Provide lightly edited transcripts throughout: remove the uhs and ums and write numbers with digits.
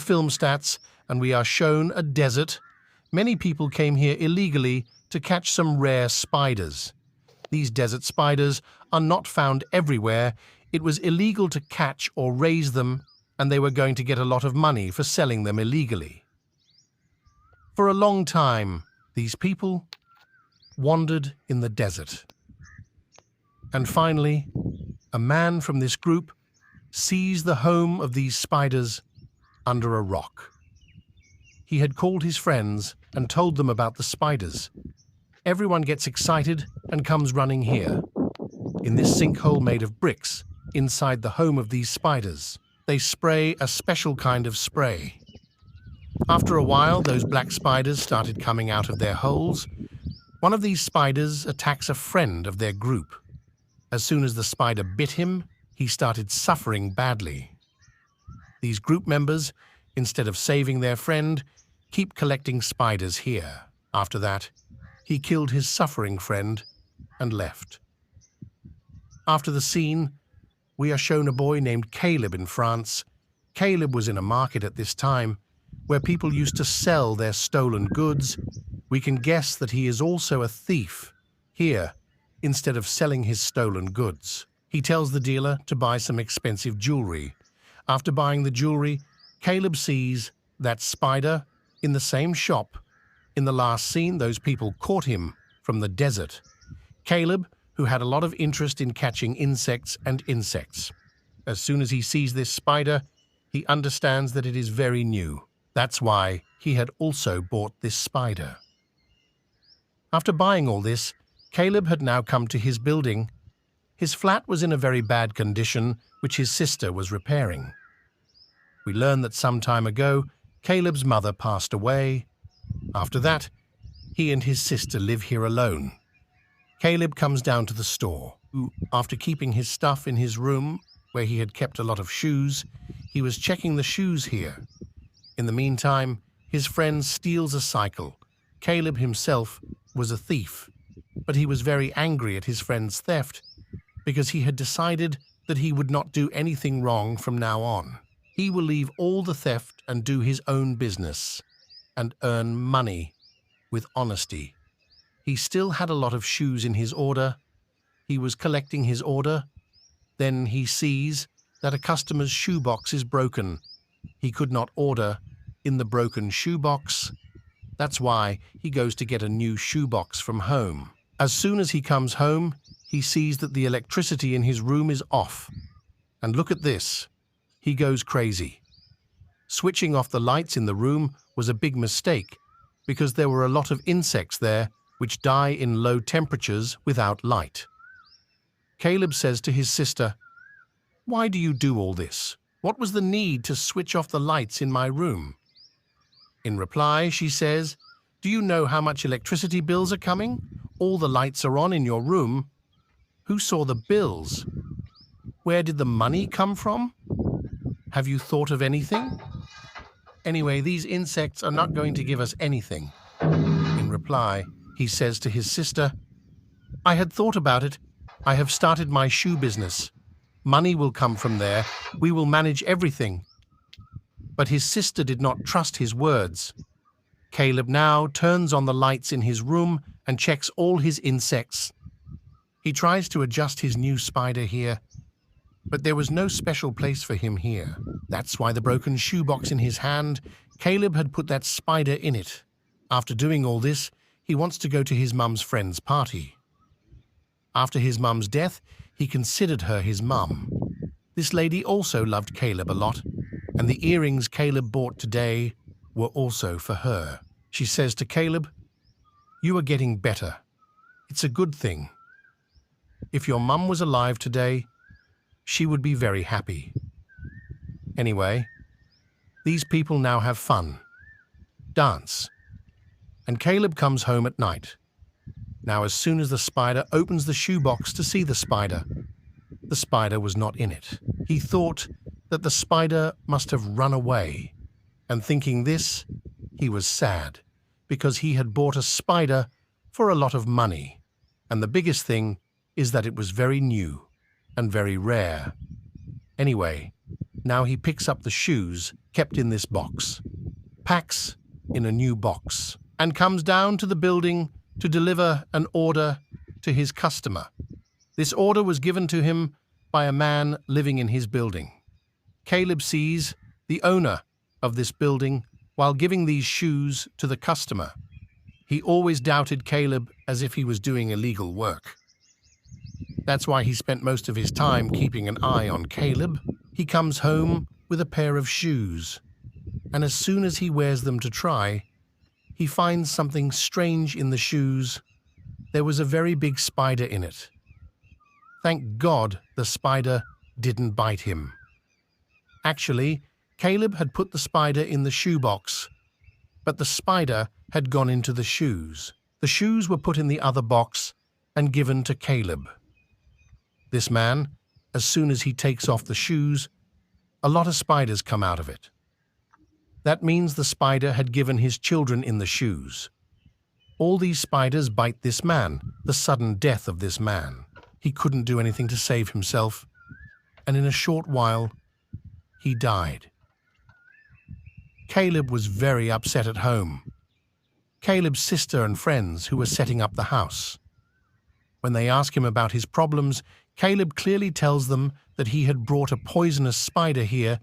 film stats, and we are shown a desert. Many people came here illegally to catch some rare spiders. These desert spiders are not found everywhere. It was illegal to catch or raise them, and they were going to get a lot of money for selling them illegally. For a long time, these people wandered in the desert. And finally, a man from this group sees the home of these spiders under a rock. He had called his friends and told them about the spiders. Everyone gets excited and comes running here. In this sinkhole made of bricks, inside the home of these spiders, they spray a special kind of spray. After a while, those black spiders started coming out of their holes. One of these spiders attacks a friend of their group. As soon as the spider bit him, he started suffering badly. These group members, instead of saving their friend, keep collecting spiders here. After that, he killed his suffering friend and left. After the scene, we are shown a boy named Caleb in France. Caleb was in a market at this time where people used to sell their stolen goods. We can guess that he is also a thief here instead of selling his stolen goods. He tells the dealer to buy some expensive jewelry. After buying the jewelry, Caleb sees that spider in the same shop. In the last scene, those people caught him from the desert. Caleb, who had a lot of interest in catching insects and insects. As soon as he sees this spider, he understands that it is very new. That's why he had also bought this spider. After buying all this, Caleb had now come to his building. His flat was in a very bad condition, which his sister was repairing. We learn that some time ago, Caleb's mother passed away. After that, he and his sister live here alone. Caleb comes down to the store. After keeping his stuff in his room, where he had kept a lot of shoes, he was checking the shoes here. In the meantime, his friend steals a cycle. Caleb himself was a thief, but he was very angry at his friend's theft because he had decided that he would not do anything wrong from now on. He will leave all the theft and do his own business and earn money with honesty. He still had a lot of shoes in his order. He was collecting his order. Then he sees that a customer's shoebox is broken. He could not order in the broken shoebox. That's why he goes to get a new shoebox from home. As soon as he comes home, he sees that the electricity in his room is off. And look at this. He goes crazy. Switching off the lights in the room was a big mistake because there were a lot of insects there which die in low temperatures without light. Caleb says to his sister, "Why do you do all this? What was the need to switch off the lights in my room?" In reply, she says, "Do you know how much electricity bills are coming? All the lights are on in your room. Who saw the bills? Where did the money come from? Have you thought of anything? Anyway, these insects are not going to give us anything." In reply, he says to his sister, "I had thought about it. I have started my shoe business. Money will come from there. We will manage everything." But his sister did not trust his words. Caleb now turns on the lights in his room and checks all his insects. He tries to adjust his new spider here, but there was no special place for him here. That's why the broken shoebox in his hand, Caleb had put that spider in it. After doing all this, he wants to go to his mum's friend's party. After his mum's death, he considered her his mum. This lady also loved Caleb a lot, and the earrings Caleb bought today were also for her. She says to Caleb, "You are getting better. It's a good thing. If your mum was alive today, she would be very happy." Anyway, these people now have fun, dance, and Caleb comes home at night. Now, as soon as the spider opens the shoebox to see the spider was not in it. He thought that the spider must have run away, and thinking this, he was sad, because he had bought a spider for a lot of money, and the biggest thing is that it was very new and very rare. Anyway, Now he picks up the shoes kept in this box, packs in a new box, and comes down to the building to deliver an order to his customer. This order was given to him by a man living in his building. Caleb sees the owner of this building while giving these shoes to the customer. He always doubted Caleb as if he was doing illegal work. That's why he spent most of his time keeping an eye on Caleb. He comes home with a pair of shoes, and as soon as he wears them to try, he finds something strange in the shoes. There was a very big spider in it. Thank God the spider didn't bite him. Actually, Caleb had put the spider in the shoebox, but the spider had gone into the shoes. The shoes were put in the other box and given to Caleb. This man, as soon as he takes off the shoes, a lot of spiders come out of it. That means the spider had given his children in the shoes. All these spiders bite this man, the sudden death of this man. He couldn't do anything to save himself, and in a short while, he died. Caleb was very upset at home. Caleb's sister and friends who were setting up the house. When they ask him about his problems, Caleb clearly tells them that he had brought a poisonous spider here,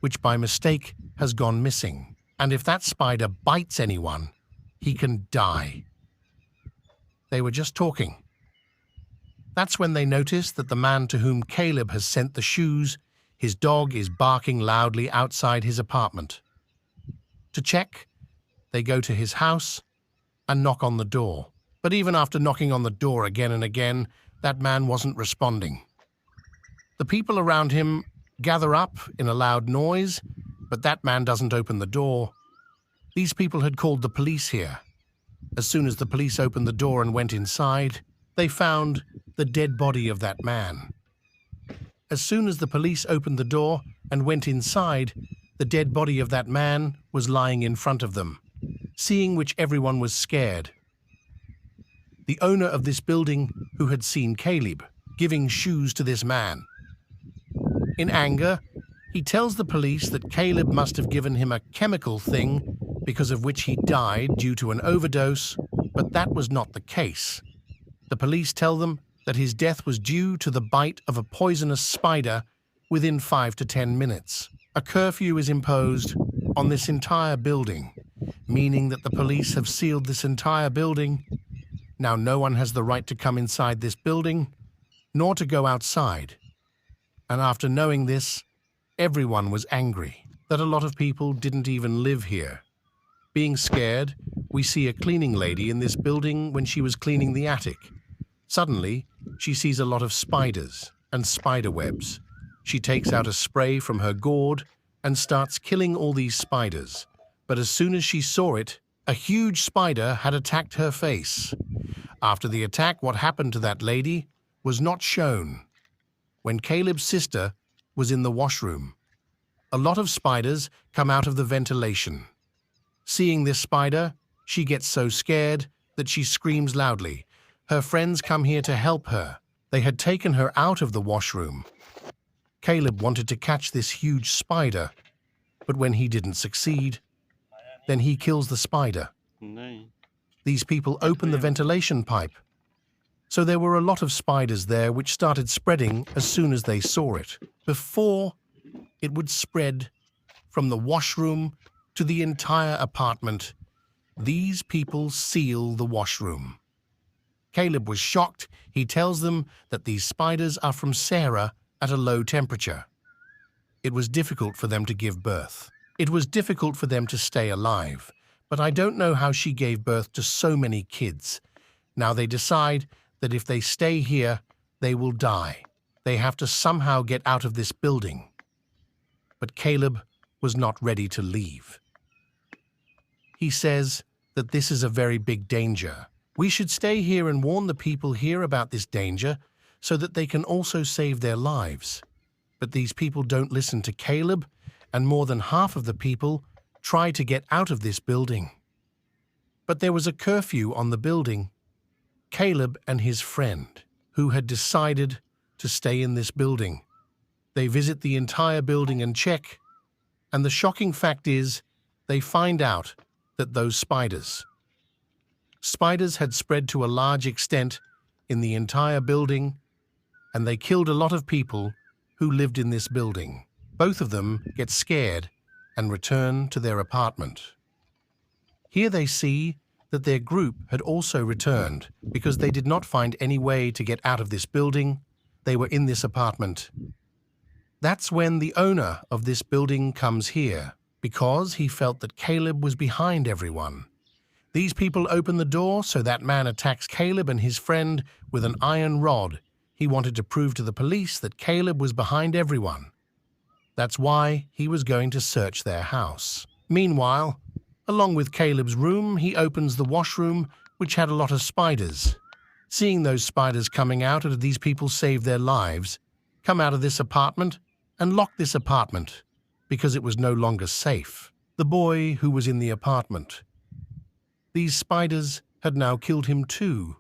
which by mistake has gone missing. And if that spider bites anyone, he can die. They were just talking. That's when they notice that the man to whom Caleb has sent the shoes, his dog is barking loudly outside his apartment. To check, they go to his house and knock on the door. But even after knocking on the door again and again, that man wasn't responding. The people around him gather up in a loud noise, but that man doesn't open the door. These people had called the police here. As soon as the police opened the door and went inside, they found the dead body of that man. As soon as the police opened the door and went inside, the dead body of that man was lying in front of them, seeing which everyone was scared. The owner of this building, who had seen Caleb giving shoes to this man. In anger, he tells the police that Caleb must have given him a chemical thing because of which he died due to an overdose, but that was not the case. The police tell them that his death was due to the bite of a poisonous spider within 5 to 10 minutes. A curfew is imposed on this entire building, meaning that the police have sealed this entire building. Now no one has the right to come inside this building, nor to go outside. And after knowing this, everyone was angry that a lot of people didn't even live here. Being scared, we see a cleaning lady in this building when she was cleaning the attic. Suddenly, she sees a lot of spiders and spider webs. She takes out a spray from her gourd and starts killing all these spiders. But as soon as she saw it, a huge spider had attacked her face. After the attack, what happened to that lady was not shown. When Caleb's sister was in the washroom, a lot of spiders come out of the ventilation. Seeing this spider, she gets so scared that she screams loudly. Her friends come here to help her. They had taken her out of the washroom. Caleb wanted to catch this huge spider, but when he didn't succeed, then he kills the spider. These people open the ventilation pipe. So there were a lot of spiders there which started spreading as soon as they saw it. Before it would spread from the washroom to the entire apartment, these people seal the washroom. Caleb was shocked. He tells them that these spiders are from Sarah at a low temperature. It was difficult for them to give birth. It was difficult for them to stay alive. But I don't know how she gave birth to so many kids. Now they decide that if they stay here, they will die. They have to somehow get out of this building. But Caleb was not ready to leave. He says that this is a very big danger. We should stay here and warn the people here about this danger so that they can also save their lives. But these people don't listen to Caleb, and more than half of the people try to get out of this building. But there was a curfew on the building. Caleb and his friend, who had decided to stay in this building, They visit the entire building and check, and the shocking fact is, they find out that those spiders had spread to a large extent in the entire building, and they killed a lot of people who lived in this building. Both of them get scared and return to their apartment. Here they see that their group had also returned because they did not find any way to get out of this building. They were in this apartment. That's when the owner of this building comes here, because he felt that Caleb was behind everyone. These people open the door, so that man attacks Caleb and his friend with an iron rod. He wanted to prove to the police that Caleb was behind everyone. That's why he was going to search their house. Meanwhile, along with Caleb's room, he opens the washroom, which had a lot of spiders. Seeing those spiders coming out as these people saved their lives, come out of this apartment and lock this apartment because it was no longer safe. The boy who was in the apartment. These spiders had now killed him too,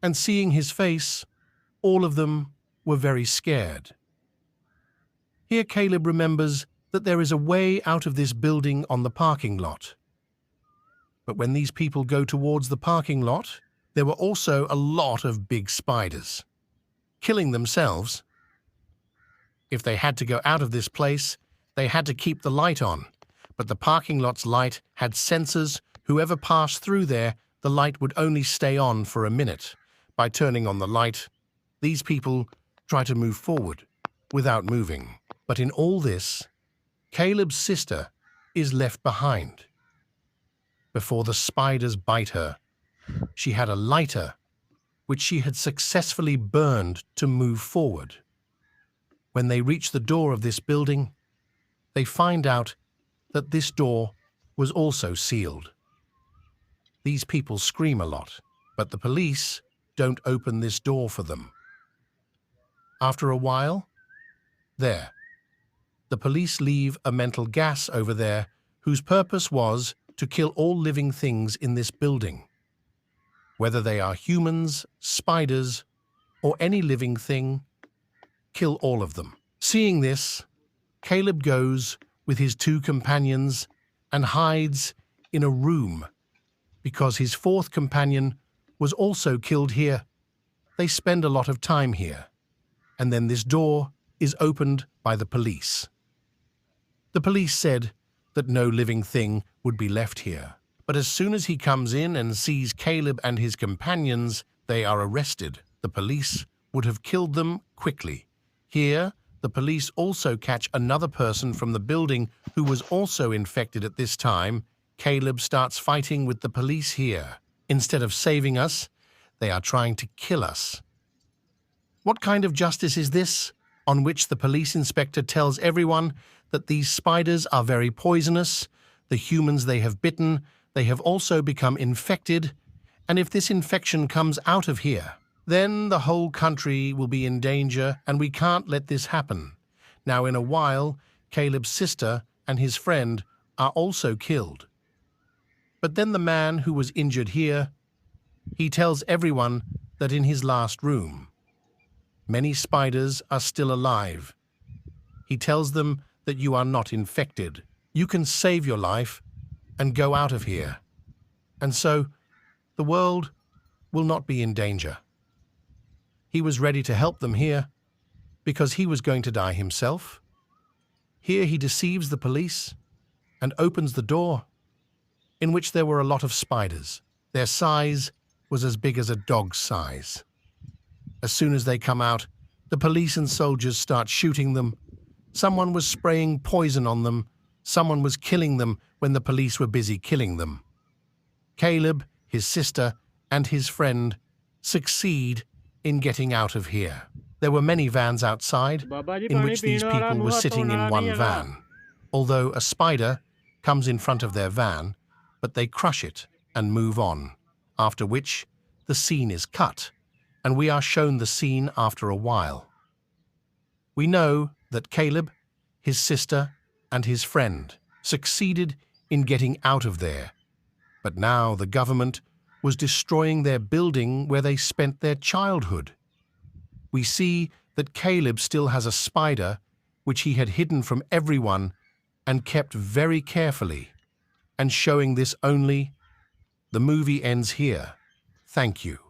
and seeing his face, all of them were very scared. Here Caleb remembers that there is a way out of this building on the parking lot. But when these people go towards the parking lot, there were also a lot of big spiders, killing themselves. If they had to go out of this place, they had to keep the light on, but the parking lot's light had sensors. Whoever passed through there, the light would only stay on for a minute. By turning on the light, these people try to move forward without moving. But in all this, Caleb's sister is left behind. Before the spiders bite her, she had a lighter, which she had successfully burned to move forward. When they reach the door of this building, they find out that this door was also sealed. These people scream a lot, but the police don't open this door for them. After a while, the police leave a mental gas over there whose purpose was to kill all living things in this building. Whether they are humans, spiders, or any living thing, kill all of them. Seeing this, Caleb goes with his two companions and hides in a room because his fourth companion was also killed here. They spend a lot of time here, and then this door is opened by the police. The police said that no living thing would be left here, but as soon as he comes in and sees Caleb and his companions, they are arrested. The police would have killed them quickly. Here, the police also catch another person from the building who was also infected at this time. Caleb starts fighting with the police here. Instead of saving us, they are trying to kill us. What kind of justice is this? On which the police inspector tells everyone that these spiders are very poisonous, the humans they have bitten, they have also become infected, and if this infection comes out of here, then the whole country will be in danger, and we can't let this happen. Now, in a while, Caleb's sister and his friend are also killed. But then the man who was injured here, he tells everyone that in his last room, many spiders are still alive. He tells them that you are not infected. You can save your life and go out of here. And so, the world will not be in danger. He was ready to help them here because he was going to die himself. Here he deceives the police and opens the door, in which there were a lot of spiders. Their size was as big as a dog's size. As soon as they come out, the police and soldiers start shooting them. Someone was spraying poison on them. Someone was killing them when the police were busy killing them. Caleb, his sister, and his friend succeed in getting out of here. There were many vans outside, in which these people were sitting in one van. Although a spider comes in front of their van, but they crush it and move on, after which the scene is cut, and we are shown the scene after a while. We know that Caleb, his sister, and his friend succeeded in getting out of there, but now the government was destroying their building where they spent their childhood. We see that Caleb still has a spider which he had hidden from everyone and kept very carefully. And showing this only, the movie ends here. Thank you.